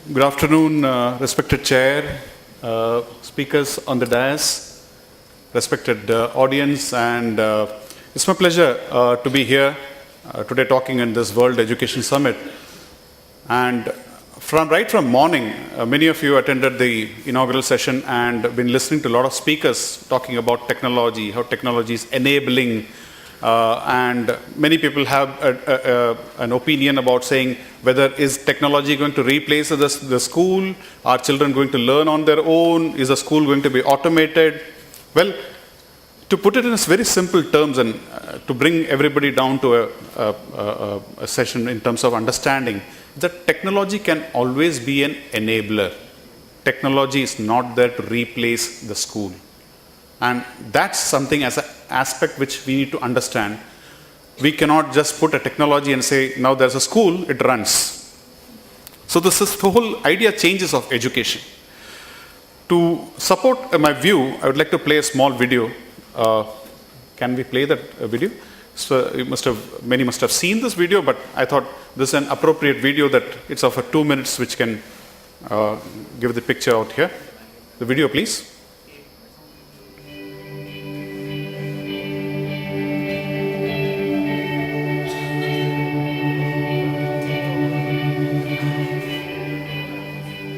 Good afternoon, respected chair, speakers on the dais, respected audience, and it's my pleasure to be here today talking in this World Education Summit. And right from morning, many of you attended the inaugural session and been listening to a lot of speakers talking about technology, how technology is enabling, and many people have an opinion about saying whether is technology going to replace the school, are children going to learn on their own, is the school going to be automated? Well, to put it in very simple terms and to bring everybody down to a session in terms of understanding, that technology can always be an enabler. Technology is not there to replace the school. And that's something as an aspect which we need to understand. We cannot just put a technology and say, now there's a school, it runs. So this is the whole idea changes of education. To support my view, I would like to play a small video. Can we play that video? So many must have seen this video, but I thought this is an appropriate video that it's of 2 minutes, which can give the picture out here. The video, please.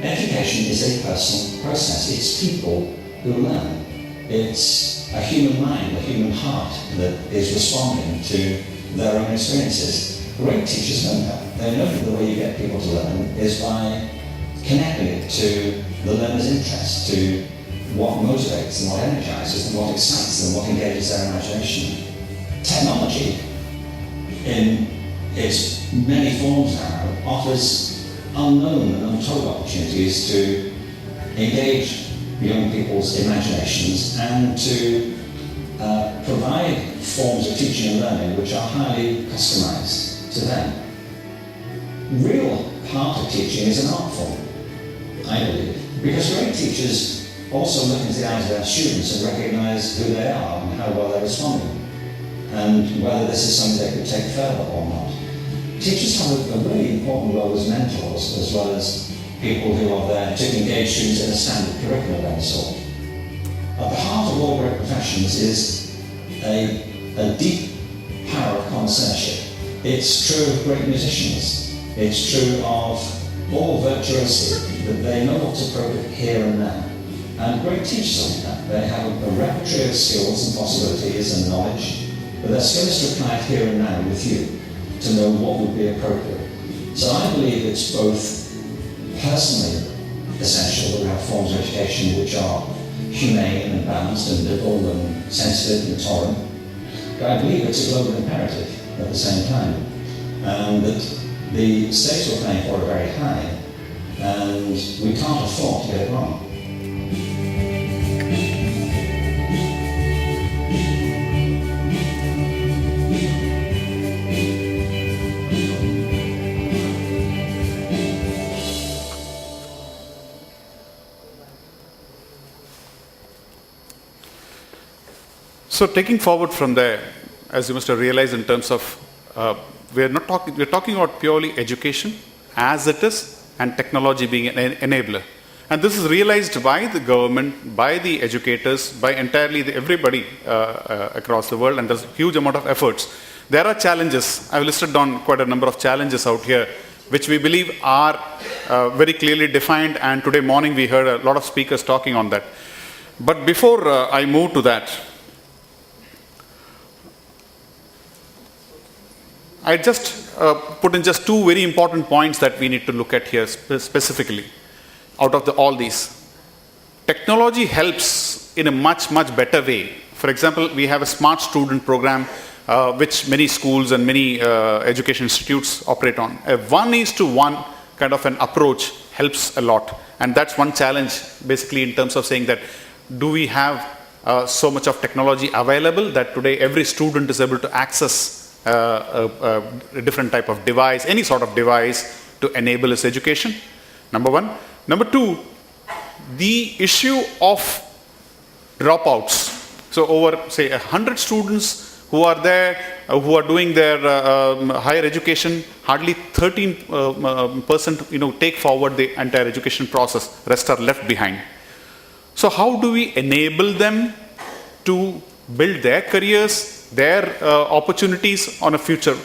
Education is a personal process. It's people who learn. It's a human mind, a human heart that is responding to their own experiences. Great teachers know that. They know that the way you get people to learn is by connecting it to the learner's interest, to what motivates and what energizes and what excites them, what engages their imagination. Technology, in its many forms now, offers unknown and untold opportunities to engage young people's imaginations and to provide forms of teaching and learning which are highly customized to them. Real part of teaching is an art form, I believe, because great teachers also look into the eyes of their students and recognize who they are and how well they're responding, and whether this is something they could take further or not. Teachers have a really important role as mentors, as well as people who are there to engage students in a standard curriculum of any sort. At the heart of all great professions is a deep power of connoisseurship. It's true of great musicians. It's true of all virtuosi, that they know what to provoke here and now. And great teachers like that. They have a repertoire of skills and possibilities and knowledge, but their skill is to apply it here and now with you, to know what would be appropriate. So I believe it's both personally essential that we have forms of education which are humane and balanced and liberal and sensitive and tolerant, but I believe it's a global imperative at the same time, and that the stakes we're playing for are very high, and we can't afford to get it wrong. So taking forward from there, as you must have realized in terms of, we're talking about purely education as it is and technology being an enabler. And this is realized by the government, by the educators, by entirely everybody across the world, and there's a huge amount of efforts. There are challenges. I've listed down quite a number of challenges out here, which we believe are very clearly defined, and today morning we heard a lot of speakers talking on that. But before I move to that, I just put in just two very important points that we need to look at here specifically out of all these. Technology helps in a much, much better way. For example, we have a smart student program which many schools and many education institutes operate on. A 1:1 kind of an approach helps a lot. And that's one challenge basically in terms of saying that do we have so much of technology available that today every student is able to access a different type of device, any sort of device to enable his education, number one. Number two, the issue of dropouts. So over, say, 100 students who are there, who are doing their higher education, hardly 13% take forward the entire education process. Rest are left behind. So how do we enable them to build their careers, their opportunities on a future,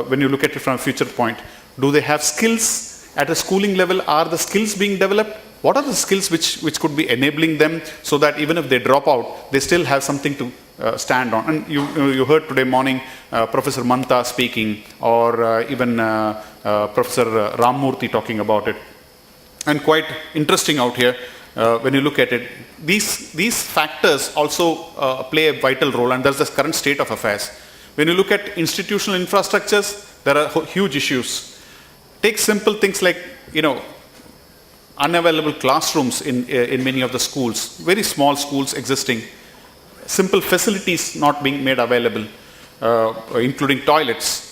when you look at it from a future point? Do they have skills at a schooling level? Are the skills being developed? What are the skills which could be enabling them so that even if they drop out, they still have something to stand on? And you heard today morning Professor Mantha speaking, or even Professor Ramamurthy talking about it. And quite interesting out here. When you look at it, these factors also play a vital role, and that's the current state of affairs. When you look at institutional infrastructures, there are huge issues. Take simple things like, unavailable classrooms in many of the schools, very small schools existing, simple facilities not being made available, including toilets.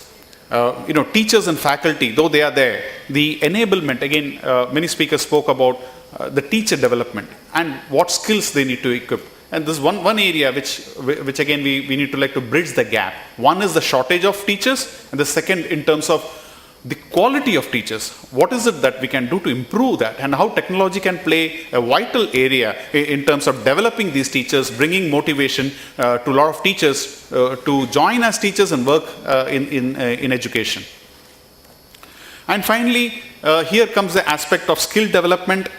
Teachers and faculty, though they are there, the enablement, again, many speakers spoke about the teacher development and what skills they need to equip. And this one area which again we need to like to bridge the gap. One is the shortage of teachers, and the second in terms of the quality of teachers. What is it that we can do to improve that, and how technology can play a vital area in terms of developing these teachers, bringing motivation to a lot of teachers to join as teachers and work in education. And finally, here comes the aspect of skill development,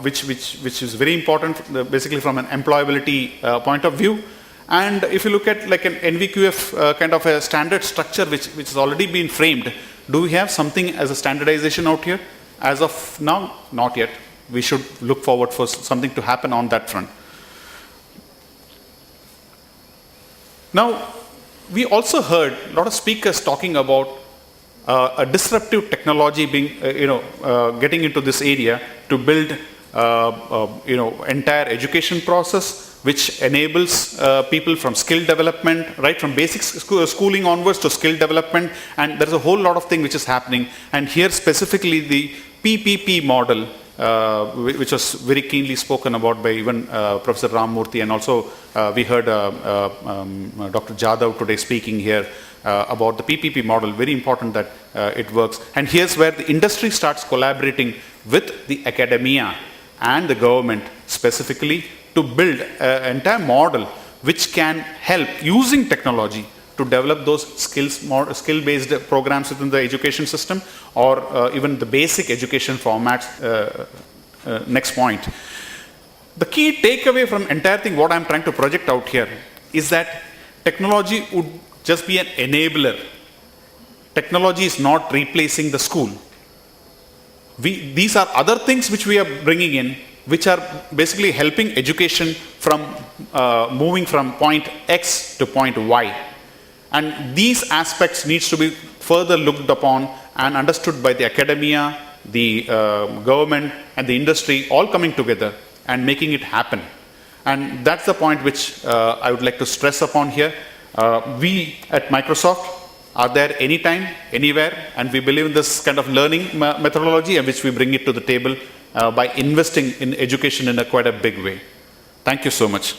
which is very important, basically from an employability point of view. And if you look at like an NVQF kind of a standard structure which has already been framed, do we have something as a standardization out here? As of now, not yet. We should look forward for something to happen on that front. Now, we also heard a lot of speakers talking about a disruptive technology being, getting into this area to build, entire education process, which enables people from skill development, right from basic schooling onwards to skill development. And there's a whole lot of things which is happening. And here specifically the PPP model, which was very keenly spoken about by even Professor Ramamurthy, and also we heard Dr. Jadhav today speaking here about the PPP model. Very important that it works. And here's where the industry starts collaborating with the academia and the government specifically to build an entire model which can help using technology to develop those skill-based programs within the education system, or even the basic education formats. Next point. The key takeaway from entire thing, what I'm trying to project out here, is that technology would just be an enabler. Technology is not replacing the school. These are other things which we are bringing in, which are basically helping education from moving from point X to point Y. And these aspects needs to be further looked upon and understood by the academia, the government and the industry, all coming together and making it happen. And that's the point which I would like to stress upon here. We at Microsoft are there anytime, anywhere, and we believe in this kind of learning methodology, and which we bring it to the table by investing in education in quite a big way. Thank you so much.